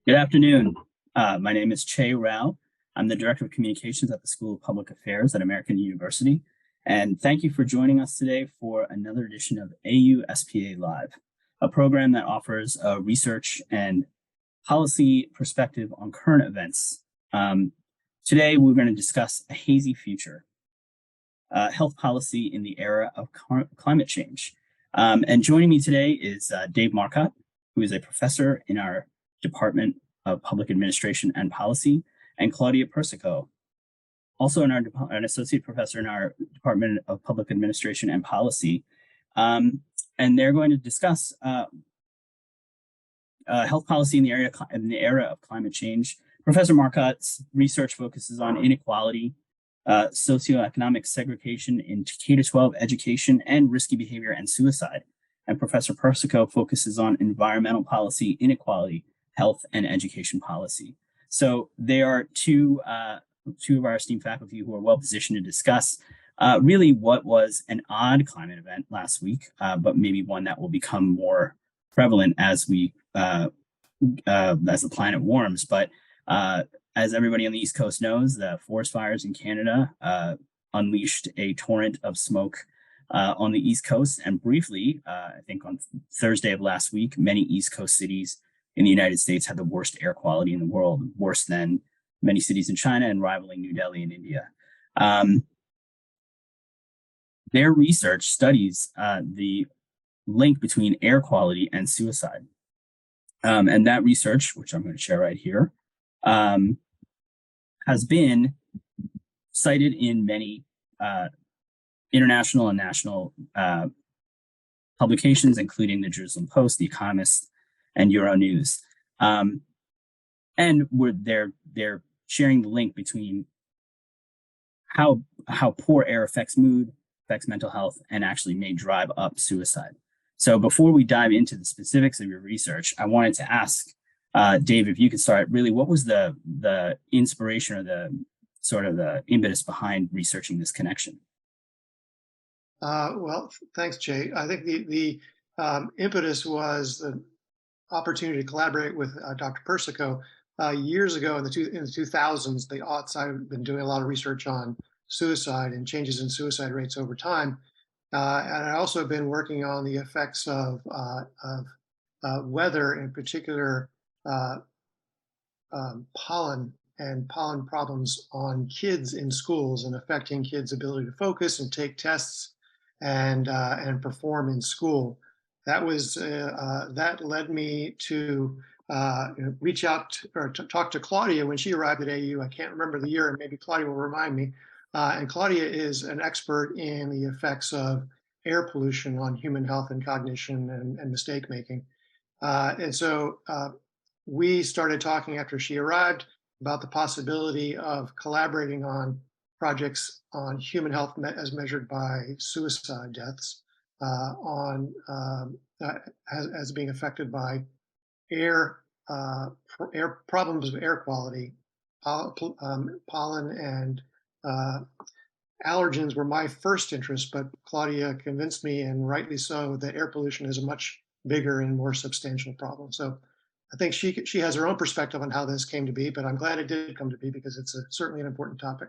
Good afternoon. My name is Che Rao. I'm the Director of Communications at the School of Public Affairs at American University. And thank you for joining us today for another edition of AU SPA Live, a program that offers a research and policy perspective on current events. Today, we're going to discuss a hazy future, health policy in the era of climate change. And joining me today is Dave Marcotte, who is a professor in our Department of Public Administration and Policy, and Claudia Persico, also an associate professor in our Department of Public Administration and Policy. And they're going to discuss health policy in the era of climate change. Professor Marcotte's research focuses on inequality, socioeconomic segregation in K-12 education, and risky behavior and suicide. And Professor Persico focuses on environmental policy, inequality, health, and education policy. So they are two of our esteemed faculty who are well positioned to discuss really what was an odd climate event last week, but maybe one that will become more prevalent as the planet warms. But as everybody on the East Coast knows, the forest fires in Canada unleashed a torrent of smoke on the East Coast. And briefly, I think on Thursday of last week, many East Coast cities in the United States had the worst air quality in the world, worse than many cities in China and rivaling New Delhi in India. Their research studies the link between air quality and suicide. And that research, which I'm going to share right here, has been cited in many international and national publications, including the Jerusalem Post, The Economist, and Euronews. And they're sharing the link between how poor air affects mood, affects mental health, and actually may drive up suicide. So before we dive into the specifics of your research, I wanted to ask Dave, if you could start, really, what was the inspiration or the sort of the impetus behind researching this connection? Well, thanks, Jay. I think the impetus was the opportunity to collaborate with Dr. Persico years ago in the 2000s. The aughts, I've been doing a lot of research on suicide and changes in suicide rates over time, and I also have been working on the effects of weather, in particular pollen and pollen problems on kids in schools and affecting kids' ability to focus and take tests and perform in school. That led me to reach out or to talk to Claudia when she arrived at AU. I can't remember the year, and maybe Claudia will remind me. And Claudia is an expert in the effects of air pollution on human health and cognition and mistake making. And so we started talking after she arrived about the possibility of collaborating on projects on human health as measured by suicide deaths, as being affected by air problems of air quality. Pollen and allergens were my first interest, but Claudia convinced me, and rightly so, that air pollution is a much bigger and more substantial problem. So I think she has her own perspective on how this came to be, but I'm glad it did come to be because it's certainly an important topic.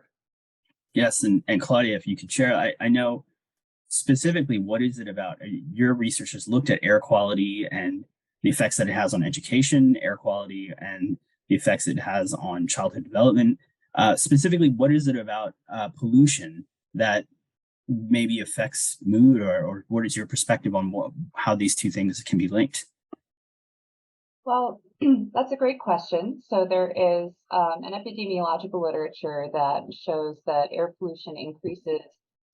Yes, and Claudia, if you could share, I know specifically what is it about your research has looked at air quality and the effects that it has on education, air quality, and the effects it has on childhood development. Specifically, what is it about pollution that maybe affects mood, or what is your perspective on how these two things can be linked? Well, that's a great question. So there is an epidemiological literature that shows that air pollution increases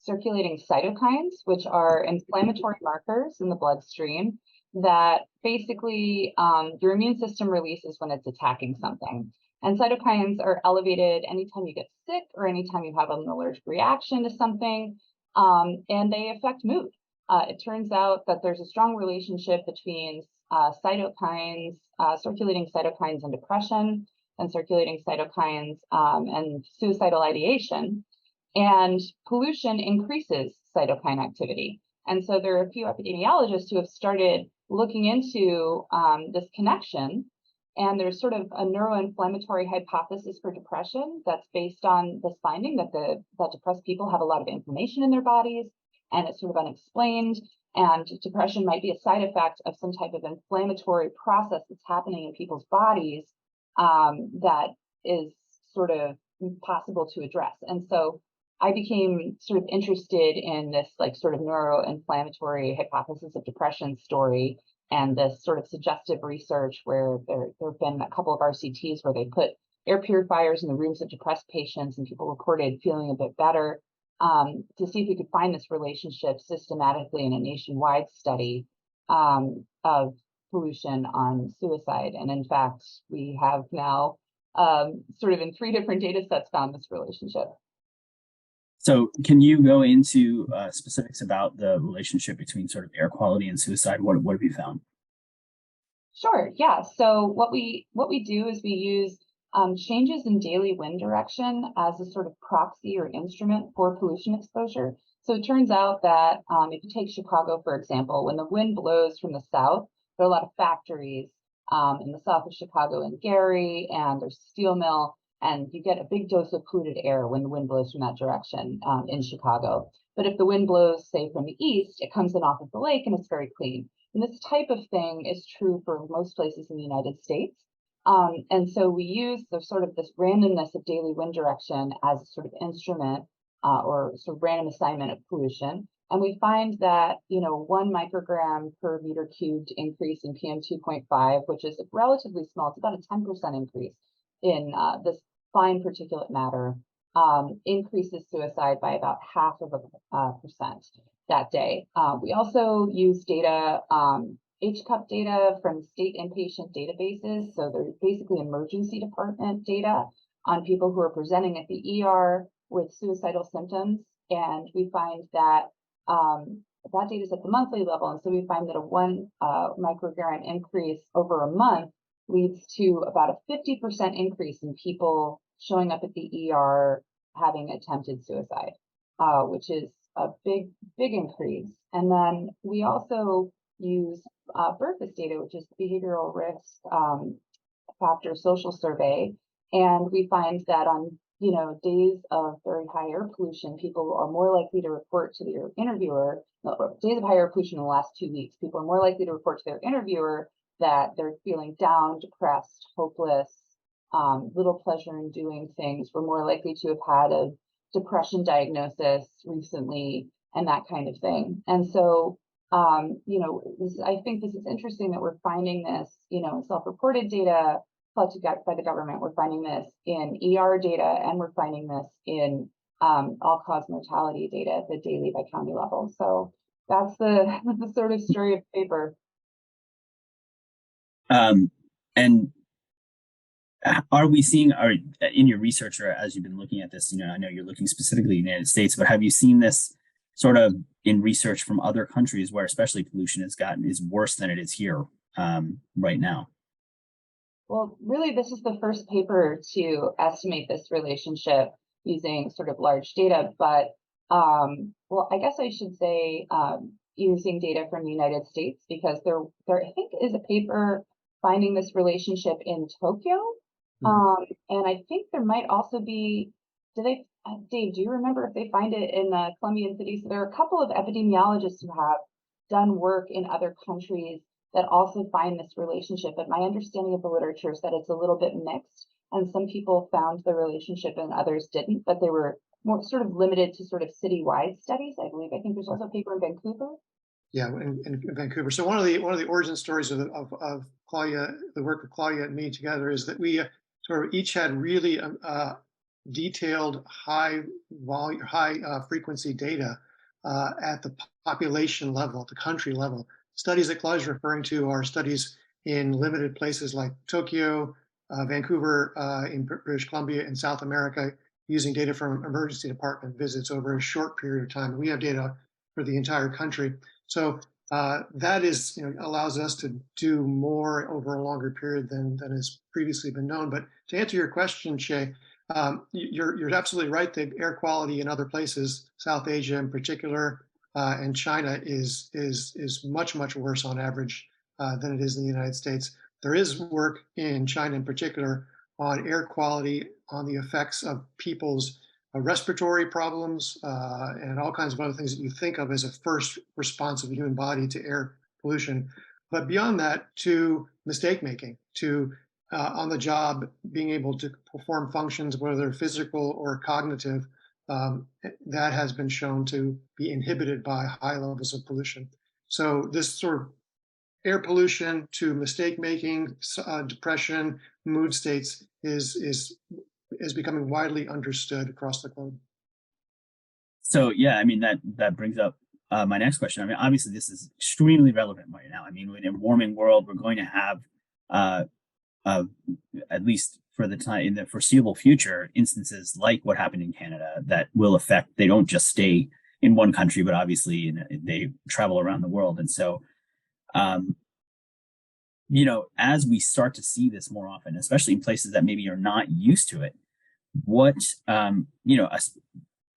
circulating cytokines, which are inflammatory markers in the bloodstream that basically your immune system releases when it's attacking something. And cytokines are elevated anytime you get sick or anytime you have an allergic reaction to something, and they affect mood. It turns out that there's a strong relationship between cytokines, circulating cytokines and depression, and circulating cytokines and suicidal ideation. And pollution increases cytokine activity. And so there are a few epidemiologists who have started looking into this connection And there's sort of a neuroinflammatory hypothesis for depression that's based on this finding that depressed people have a lot of inflammation in their bodies, and it's sort of unexplained. And depression might be a side effect of some type of inflammatory process that's happening in people's bodies that is sort of possible to address. And so I became sort of interested in this like sort of neuroinflammatory hypothesis of depression story, and this sort of suggestive research where there have been a couple of RCTs where they put air purifiers in the rooms of depressed patients and people reported feeling a bit better, to see if we could find this relationship systematically in a nationwide study of pollution on suicide. And in fact, we have now sort of in 3 different data sets found this relationship. So can you go into specifics about the relationship between sort of air quality and suicide? What have you found? Sure, yeah. So what we do is we use changes in daily wind direction as a sort of proxy or instrument for pollution exposure. So it turns out that if you take Chicago, for example, when the wind blows from the south, there are a lot of factories in the south of Chicago in Gary, and there's a steel mill, and you get a big dose of polluted air when the wind blows from that direction in Chicago. But if the wind blows, say, from the east, it comes in off of the lake and it's very clean. And this type of thing is true for most places in the United States. And so we use the sort of this randomness of daily wind direction as a sort of instrument or sort of random assignment of pollution. And we find that, 1 microgram per meter cubed increase in PM 2.5, which is relatively small, it's about a 10% increase in this fine particulate matter, increases suicide by about half of a percent that day. We also use data, HCUP data from state inpatient databases. So they're basically emergency department data on people who are presenting at the ER with suicidal symptoms. And we find that that data is at the monthly level. And so we find that a 1 microgram increase over a month leads to about a 50% increase in people showing up at the ER having attempted suicide, which is a big increase. And then we also use BRFIS data, which is behavioral risk factor social survey. And we find that on days of very high air pollution, people are more likely to report to their interviewer, days of high air pollution in the last 2 weeks, people are more likely to report to their interviewer that they're feeling down, depressed, hopeless, little pleasure in doing things. We're more likely to have had a depression diagnosis recently and that kind of thing. And so, I think this is interesting that we're finding this, in self-reported data collected by the government. We're finding this in ER data, and we're finding this in all-cause mortality data at the daily by county level. So that's the sort of story of the paper. And are we seeing, in your research or as you've been looking at this, I know you're looking specifically in the United States, but have you seen this sort of in research from other countries where especially pollution is worse than it is here right now? Well, really, this is the first paper to estimate this relationship using sort of large data, but I guess I should say using data from the United States, because there I think is a paper finding this relationship in Tokyo. And I think there might also be, Dave, do you remember if they find it in the Colombian city? So there are a couple of epidemiologists who have done work in other countries that also find this relationship. But my understanding of the literature is that it's a little bit mixed, and some people found the relationship and others didn't, but they were more sort of limited to sort of citywide studies, I believe. I think there's also a paper in Vancouver. Yeah, in Vancouver. So one of the origin stories of Claudia, the work of Claudia and me together, is that we sort of each had really detailed high frequency data at the population level, at the country level. Studies that Claudia's referring to are studies in limited places like Tokyo, Vancouver, in British Columbia, in South America, using data from emergency department visits over a short period of time. We have data for the entire country. So that is, allows us to do more over a longer period than has previously been known. But to answer your question, Shay, you're absolutely right that air quality in other places, South Asia in particular, and China is much worse on average than it is in the United States. There is work in China in particular on air quality, on the effects of people's respiratory problems, and all kinds of other things that you think of as a first response of the human body to air pollution. But beyond that, to mistake making, to on the job being able to perform functions, whether they're physical or cognitive, that has been shown to be inhibited by high levels of pollution. So this sort of air pollution to mistake making, depression, mood states is becoming widely understood across the globe. So yeah, I mean that brings up my next question. I mean, obviously this is extremely relevant right now. I mean, in a warming world, we're going to have uh, uh, at least for the time in the foreseeable future, instances like what happened in Canada that will affect. They don't just stay in one country, but obviously they travel around the world. And so, um, as we start to see this more often, especially in places that maybe are not used to it, what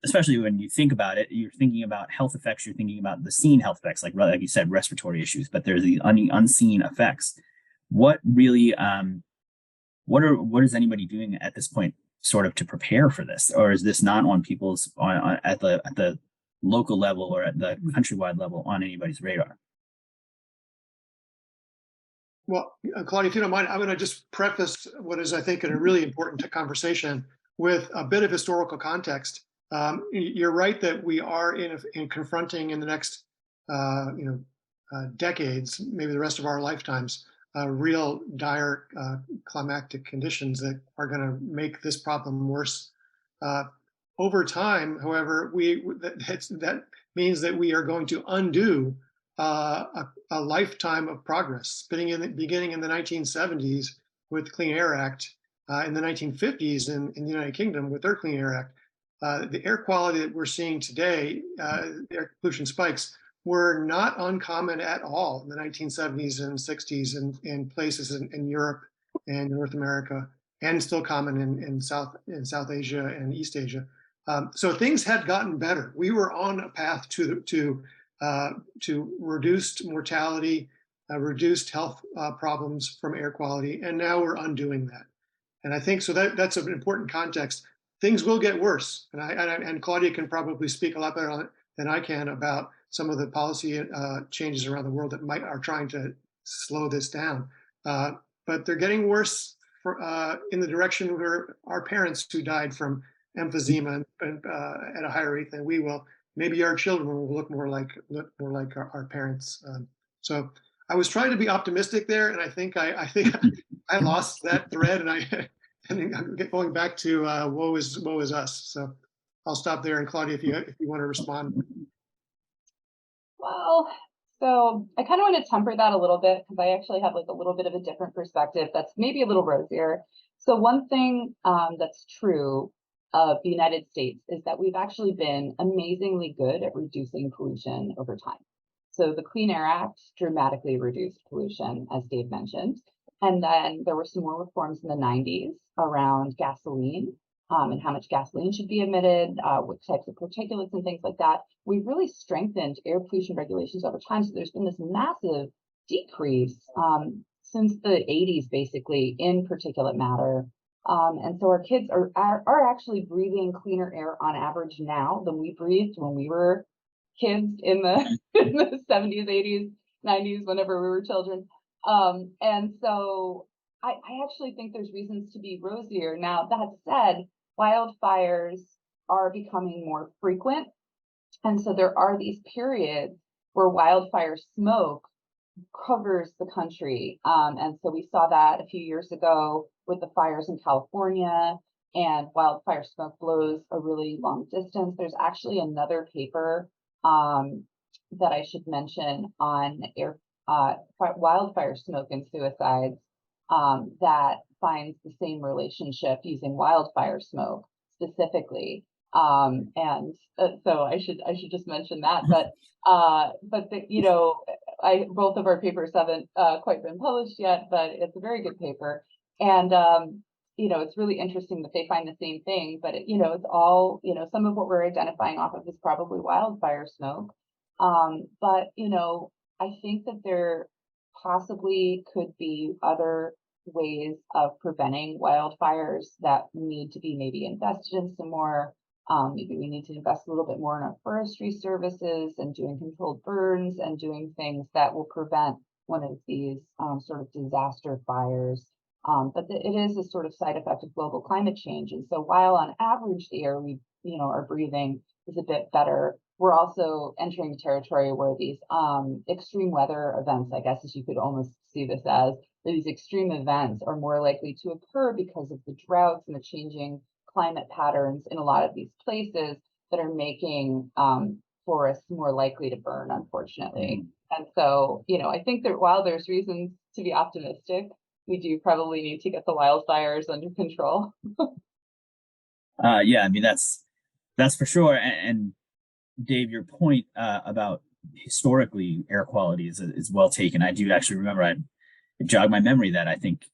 especially when you think about it, you're thinking about health effects, you're thinking about the seen health effects, like you said, respiratory issues, but there's the unseen effects. What really, what is anybody doing at this point, sort of to prepare for this, or is this not on people's at the local level or at the countrywide level on anybody's radar? Well, Claudia, if you don't mind, I'm going to just preface what is, I think, a really important conversation with a bit of historical context. You're right that we are in confronting in the next, decades, maybe the rest of our lifetimes, real dire climactic conditions that are going to make this problem worse. Uh, Over time, however, that means that we are going to undo a lifetime of progress, beginning in the 1970s with Clean Air Act, in the 1950s in the United Kingdom with their Clean Air Act. The air quality that we're seeing today, air pollution spikes, were not uncommon at all in the 1970s and 60s in places in Europe and North America, and still common in South Asia and East Asia. So things had gotten better. We were on a path to reduced mortality, reduced health problems from air quality, and now we're undoing that. And I think so that's an important context. Things will get worse, and Claudia can probably speak a lot better on it than I can about some of the policy changes around the world that are trying to slow this down. But they're getting worse in the direction where our parents who died from emphysema at a higher rate than we will, maybe our children will look more like our parents. So I was trying to be optimistic there, and I think I lost that thread, and I'm going back to woe is us. So I'll stop there, and Claudia, if you want to respond. Well, so I kind of want to temper that a little bit because I actually have like a little bit of a different perspective that's maybe a little rosier. So one thing that's true of the United States is that we've actually been amazingly good at reducing pollution over time. So the Clean Air Act dramatically reduced pollution, as Dave mentioned. And then there were some more reforms in the 90s around gasoline and how much gasoline should be emitted, what types of particulates and things like that. We've really strengthened air pollution regulations over time. So there's been this massive decrease since the 80s, basically, in particulate matter. And so our kids are actually breathing cleaner air on average now than we breathed when we were kids in the, in the 70s, 80s, 90s, whenever we were children. And so I actually think there's reasons to be rosier. Now, that said, wildfires are becoming more frequent. And so there are these periods where wildfire smoke covers the country. And so we saw that a few years ago with the fires in California, and wildfire smoke blows a really long distance. There's actually another paper that I should mention on wildfire smoke and suicides that finds the same relationship using wildfire smoke specifically. And so I should just mention that, but both of our papers haven't quite been published yet, but it's a very good paper. And it's really interesting that they find the same thing, but it's all, some of what we're identifying off of is probably wildfire smoke. But I think that there possibly could be other ways of preventing wildfires that need to be maybe invested in some more. Maybe we need to invest a little bit more in our forestry services and doing controlled burns and doing things that will prevent one of these sort of disaster fires. It is a sort of side effect of global climate change. And so while on average the air we, are breathing is a bit better, we're also entering territory where these extreme weather events, I guess, as you could almost see this as, these extreme events are more likely to occur because of the droughts and the changing climate patterns in a lot of these places that are making forests more likely to burn, unfortunately. And so, I think that while there's reasons to be optimistic, we do probably need to get the wildfires under control. Yeah, I mean, that's for sure. And Dave, your point about historically air quality is well taken. I do actually remember, it jogged my memory that I think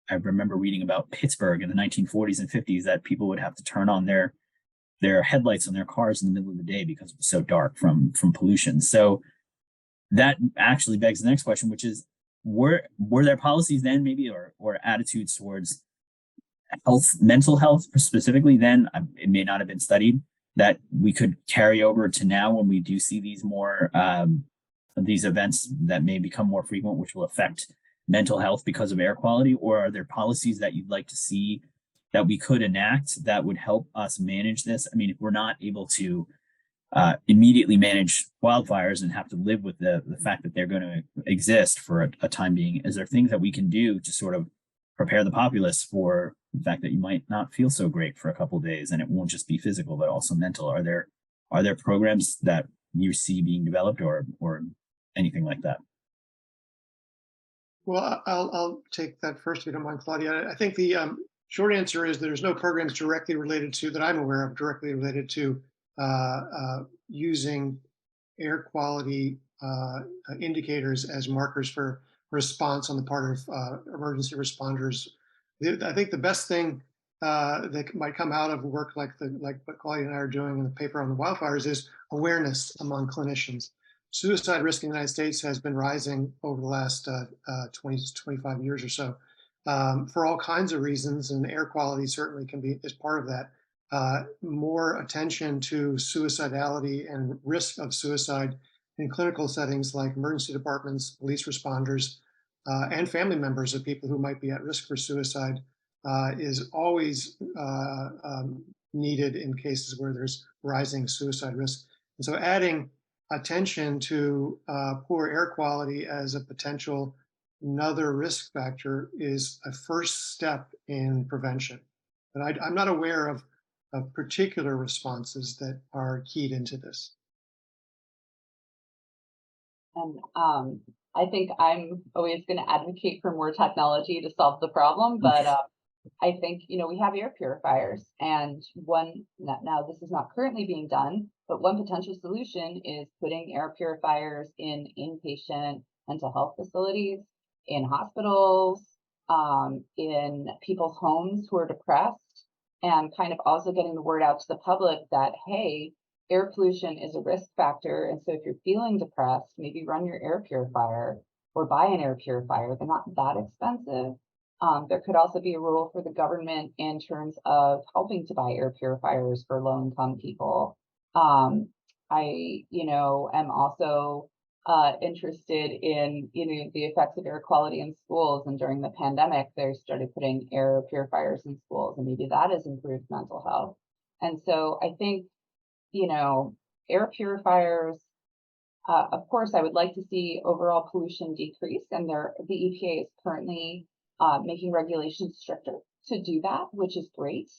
I remember reading about Pittsburgh in the 1940s and 50s that people would have to turn on their headlights on their cars in the middle of the day because it was so dark from pollution. So that actually begs the next question, which is, were there policies then maybe or attitudes towards mental health specifically then? It may not have been studied, that we could carry over to now when we do see these more these events that may become more frequent, which will affect mental health because of air quality? Or are there policies that you'd like to see that we could enact that would help us manage this? I mean, if we're not able to immediately manage wildfires and have to live with the fact that they're going to exist for a time being, is there things that we can do to sort of prepare the populace for the fact that you might not feel so great for a couple of days, and it won't just be physical but also mental? Are there programs that you see being developed or anything like that? Well, I'll take that first, if you don't mind, Claudia. I think the short answer is there's no programs directly related to, that I'm aware of, directly related to using air quality indicators as markers for response on the part of emergency responders. I think the best thing that might come out of work like what Claudia and I are doing in the paper on the wildfires is awareness among clinicians. Suicide risk in the United States has been rising over the last 20 to 25 years or so, for all kinds of reasons, and air quality certainly is part of that. More attention to suicidality and risk of suicide in clinical settings like emergency departments, police responders, and family members of people who might be at risk for suicide is always needed in cases where there's rising suicide risk. And so adding attention to poor air quality as a potential another risk factor is a first step in prevention. But I'm not aware of particular responses that are keyed into this. And I think I'm always going to advocate for more technology to solve the problem, but I think, we have air purifiers, and now this is not currently being done, but one potential solution is putting air purifiers in inpatient mental health facilities, in hospitals, in people's homes who are depressed, and kind of also getting the word out to the public that, hey, air pollution is a risk factor. And so if you're feeling depressed, maybe run your air purifier or buy an air purifier. They're not that expensive. There could also be a role for the government in terms of helping to buy air purifiers for low-income people. I, am also interested in, the effects of air quality in schools. And during the pandemic, they started putting air purifiers in schools, and maybe that has improved mental health. And so I think, air purifiers, of course, I would like to see overall pollution decrease, and the EPA is currently making regulations stricter to do that, which is great.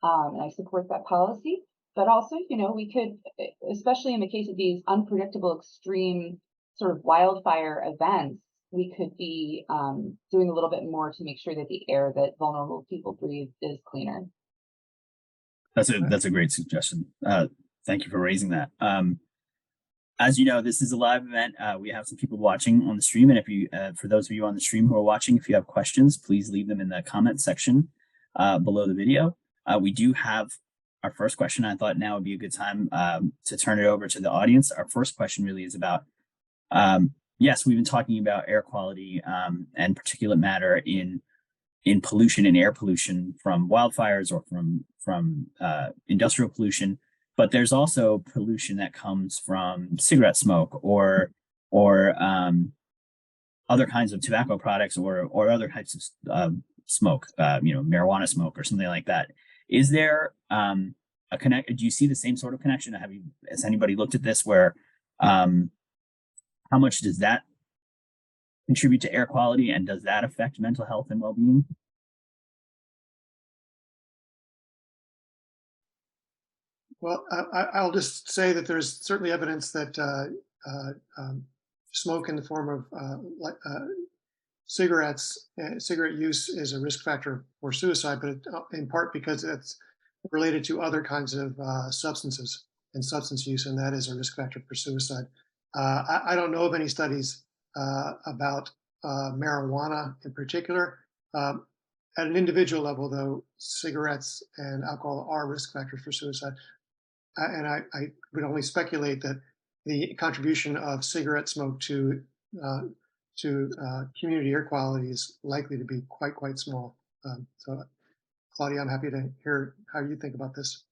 And I support that policy. But also, we could, especially in the case of these unpredictable, extreme sort of wildfire events, we could be doing a little bit more to make sure that the air that vulnerable people breathe is cleaner. That's a great suggestion. Thank you for raising that. As you know, this is a live event. We have some people watching on the stream, and if you, for those of you on the stream who are watching, if you have questions, please leave them in the comment section below the video. We do have our first question. I thought now would be a good time to turn it over to the audience. Our first question really is about yes, we've been talking about air quality and particulate matter in pollution and air pollution from wildfires or from industrial pollution, but there's also pollution that comes from cigarette smoke or other kinds of tobacco products or other types of smoke, marijuana smoke or something like that. Is there a connect? Do you see the same sort of connection? Has anybody looked at this where how much does that contribute to air quality, and does that affect mental health and well-being? Well, I'll just say that there's certainly evidence that smoke in the form of cigarettes, cigarette use is a risk factor for suicide, but in part because it's related to other kinds of substances and substance use, and that is a risk factor for suicide. I don't know of any studies about marijuana in particular. At an individual level, though, cigarettes and alcohol are risk factors for suicide. And I would only speculate that the contribution of cigarette smoke uh, to community air quality is likely to be quite small. So, Claudia, I'm happy to hear how you think about this.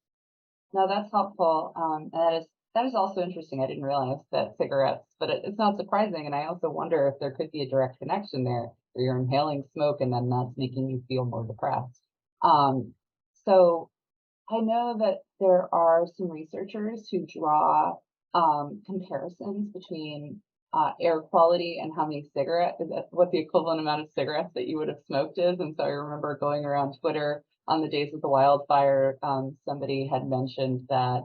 No, that's helpful. And that is also interesting. I didn't realize that cigarettes, but it's not surprising. And I also wonder if there could be a direct connection there where you're inhaling smoke and then that's making you feel more depressed. So I know that there are some researchers who draw comparisons between air quality and how many what the equivalent amount of cigarettes that you would have smoked is. And so I remember going around Twitter on the days of the wildfire, somebody had mentioned that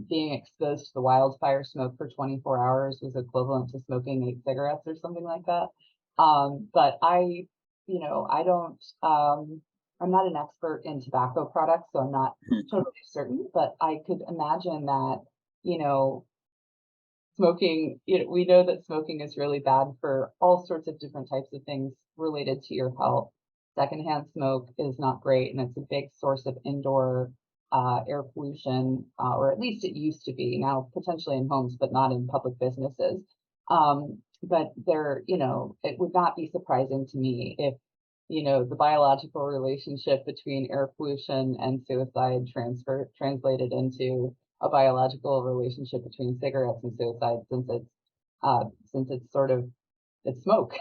being exposed to the wildfire smoke for 24 hours was equivalent to smoking 8 cigarettes or something like that. But I don't, I'm not an expert in tobacco products, so I'm not totally certain, but I could imagine that, you know, smoking, we know that smoking is really bad for all sorts of different types of things related to your health. Secondhand smoke is not great, and it's a big source of indoor air pollution, or at least it used to be. Now, potentially in homes, but not in public businesses. But it would not be surprising to me if, the biological relationship between air pollution and suicide translated into a biological relationship between cigarettes and suicide, since it's sort of it's smoke,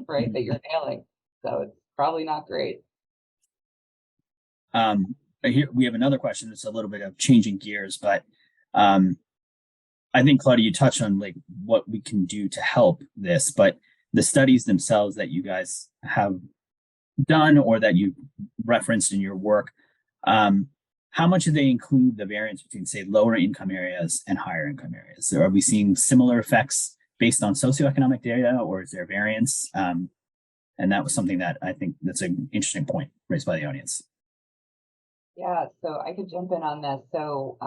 right, that you're inhaling. So it's probably not great. Here we have another question that's a little bit of changing gears, but I think, Claudia, you touched on like what we can do to help this, but the studies themselves that you guys have done or that you referenced in your work, how much do they include the variance between, say, lower income areas and higher income areas? So are we seeing similar effects based on socioeconomic data, or is there variance? And that was something that I think that's an interesting point raised by the audience. Yeah, so I could jump in on this. So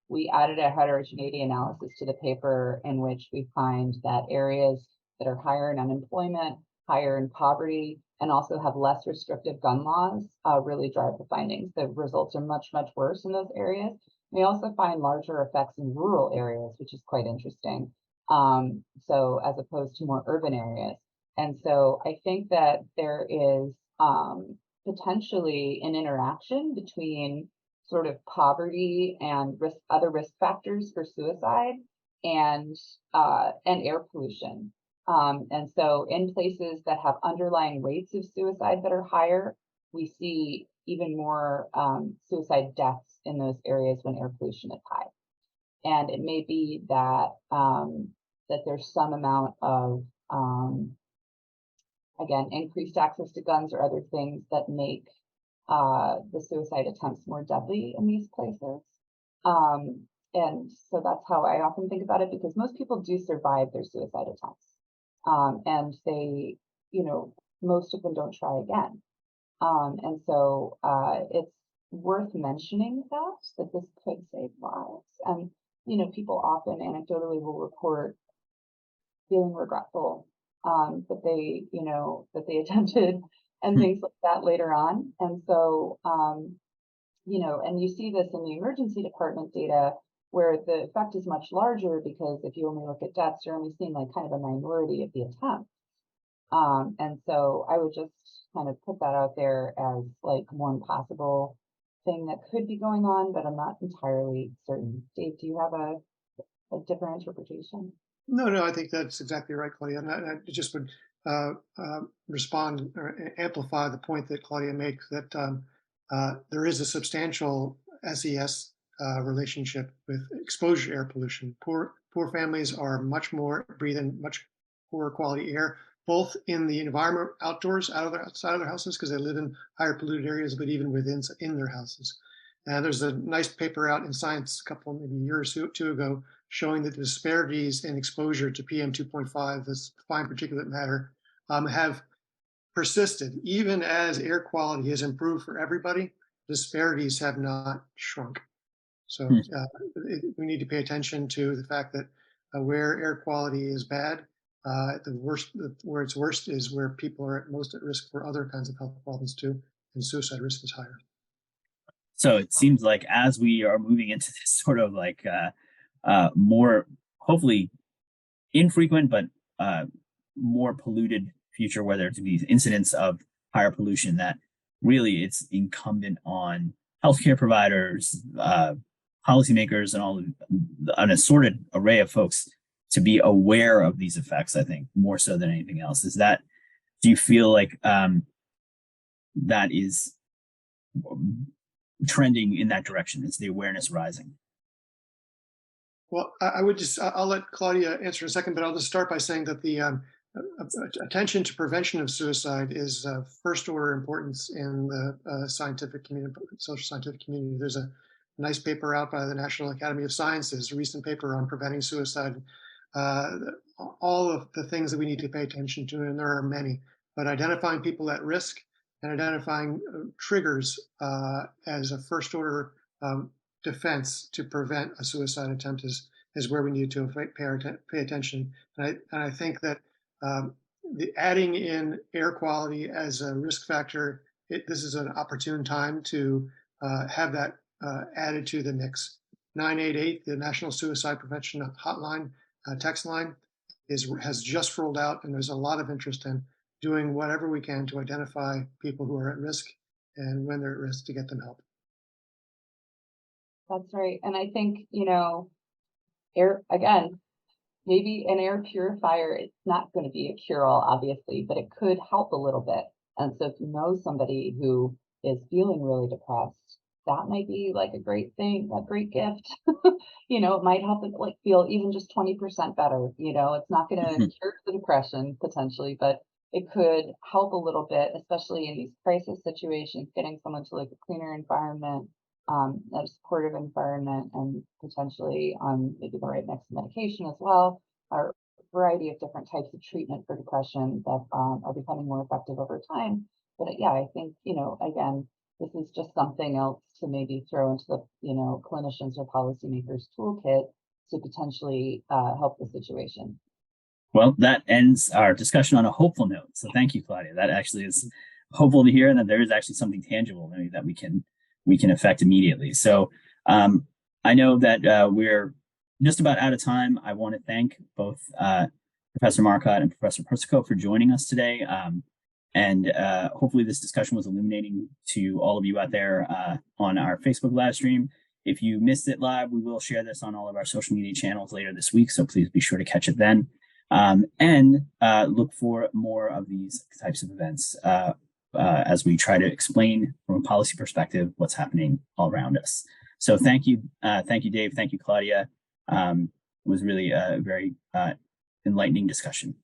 we added a heterogeneity analysis to the paper in which we find that areas that are higher in unemployment, higher in poverty, and also have less restrictive gun laws really drive the findings. The results are much, much worse in those areas. We also find larger effects in rural areas, which is quite interesting. So as opposed to more urban areas. And so I think that there is potentially an interaction between sort of poverty and other risk factors for suicide and air pollution. And so in places that have underlying rates of suicide that are higher, we see even more suicide deaths in those areas when air pollution is high. And it may be that that there's some amount of again, increased access to guns or other things that make the suicide attempts more deadly in these places. And so that's how I often think about it, because most people do survive their suicide attempts. And they, most of them don't try again. And so it's worth mentioning that this could save lives. And, people often anecdotally will report feeling regretful that they attempted and things like that later on. And so, and you see this in the emergency department data where the effect is much larger, because if you only look at deaths, you're only seeing like kind of a minority of the attempts. And so I would just kind of put that out there as like one possible thing that could be going on, but I'm not entirely certain. Dave, do you have a different interpretation? No, I think that's exactly right, Claudia. And I just would respond or amplify the point that Claudia makes, that there is a substantial SES relationship with exposure to air pollution. Poor families are much more breathing much poorer quality air, both in the environment outdoors, outside of their houses, because they live in higher polluted areas, but even in their houses. And there's a nice paper out in Science a couple, maybe a year or two ago, showing that the disparities in exposure to PM 2.5, this fine particulate matter, have persisted. Even as air quality has improved for everybody, disparities have not shrunk. So we need to pay attention to the fact that where air quality is bad, where it's worst is where people are most at risk for other kinds of health problems too, and suicide risk is higher. So it seems like as we are moving into this sort of like more hopefully infrequent but more polluted future, whether it's these incidents of higher pollution, that really it's incumbent on healthcare providers, policymakers, and all of an assorted array of folks to be aware of these effects. I think more so than anything else. Do you feel like that is trending in that direction? Is the awareness rising? Well, I'll let Claudia answer in a second, but I'll just start by saying that the attention to prevention of suicide is first order importance in the scientific community, social scientific community. There's a nice paper out by the National Academy of Sciences, a recent paper on preventing suicide. All of the things that we need to pay attention to, and there are many, but identifying people at risk and identifying triggers as a first order defense to prevent a suicide attempt is where we need to pay attention. And I think that the adding in air quality as a risk factor, this is an opportune time to have that added to the mix. 988, the National Suicide Prevention Hotline, text line, has just rolled out, and there's a lot of interest in doing whatever we can to identify people who are at risk, and when they're at risk, to get them help. That's right. And I think, again, maybe an air purifier, it's not going to be a cure-all, obviously, but it could help a little bit. And so if you know somebody who is feeling really depressed, that might be like a great thing, a great gift. It might help them like feel even just 20% better. It's not going to cure the depression potentially, but it could help a little bit, especially in these crisis situations, getting someone to like a cleaner environment, a supportive environment, and potentially on maybe the right next medication as well, or a variety of different types of treatment for depression that are becoming more effective over time. But yeah, I think, again, this is just something else to maybe throw into the, clinicians or policymakers toolkit to potentially help the situation. Well, that ends our discussion on a hopeful note. So thank you, Claudia. That actually is hopeful to hear, and that there is actually something tangible maybe that we can affect immediately. So I know that we're just about out of time. I want to thank both Professor Marcotte and Professor Persico for joining us today. And hopefully this discussion was illuminating to all of you out there on our Facebook live stream. If you missed it live, we will share this on all of our social media channels later this week, so please be sure to catch it then. And look for more of these types of events as we try to explain from a policy perspective what's happening all around us. So thank you, Dave, thank you, Claudia. It was really a very enlightening discussion.